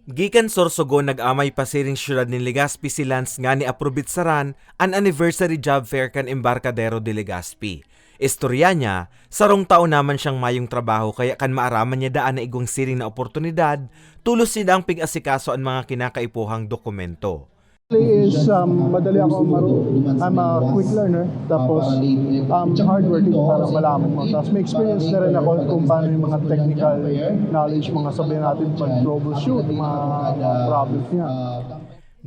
Gikan Sorsogon nag-amay pa siring syudad ni Legazpi si Lance nga ni aprobit saran an anniversary job fair kan Embarcadero de Legazpi. Istorya niya, sarong taon naman siyang mayong trabaho kaya kan maaraman niya daan na igwang siring na oportunidad, tulos niya ang pig-asikaso ang mga kinakaipuhang dokumento. Madali ako I'm a quick learner, tapos hardworking para malaman mo. Tapos may experience na rin ako kung paano yung mga technical knowledge, mga sabihin natin pag-troubleshoot, mga problems niya.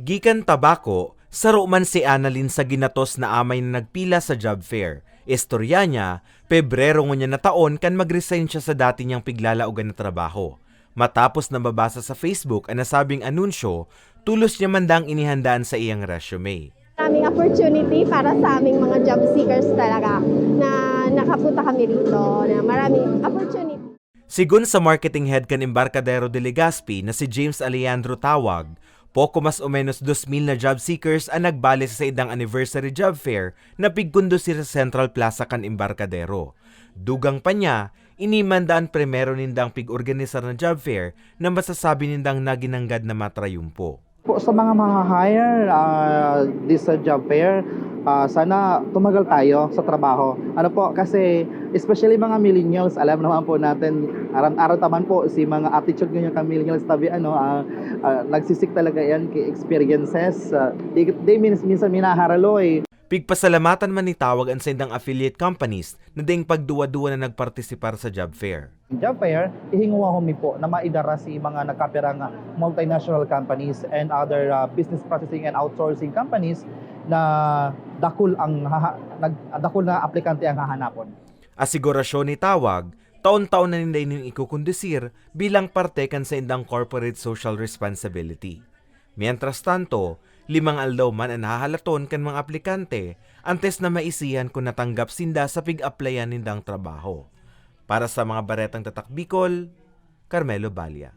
Gikan Tabako, saro man si Annalyn sa ginatos na amay na nagpila sa job fair. Istorya niya, Pebrero niya na taon kan mag-resign siya sa dati niyang piglalaugan na trabaho. Matapos na mabasa sa Facebook ang nasabing anunsyo, tulos niya mandang inihandaan sa iyang resume. Maraming opportunity para sa aming mga job seekers talaga na nakapunta kami rito, na maraming opportunity. Sigun sa marketing head kan Embarcadero de Legazpi na si James Alejandro Tawag, poko mas o menos 2,000 na job seekers ang nagbali sa idang anniversary job fair na pigkondusir sa Central Plaza kan Embarcadero. Dugang pa niya, inimandaan primero nindang pig-organisar ng job fair na masasabi nindang naginanggad na matrayumpo. Po sa mga hire this job fair, sana tumagal tayo sa trabaho. Ano po, kasi especially mga millennials, alam naman po natin, araw-araw taman po si mga attitude ganyan ka millennials tabi nagsisik talaga yan kay experiences. They minsan minaharalo eh. Pigpasalamatan man ni Tawag ang sendang affiliate companies na ding pagduwa-duwa na nagpartisipar sa job fair. Job fair, ihinguwa mi po na maidara si mga nagkapirang multinational companies and other business processing and outsourcing companies na dakul na aplikante ang hahanapon. Asigurasyon ni Tawag, taon-taon na ninday niyong ikukundisir bilang parte kan sa indang corporate social responsibility. Mientras tanto, 5 aldaw man ang hahalaton kan mga aplikante antes na maisihan kung natanggap sinda sa pig-applyan nindang trabaho. Para sa mga baretang tatak Bicol, Carmelo Balia.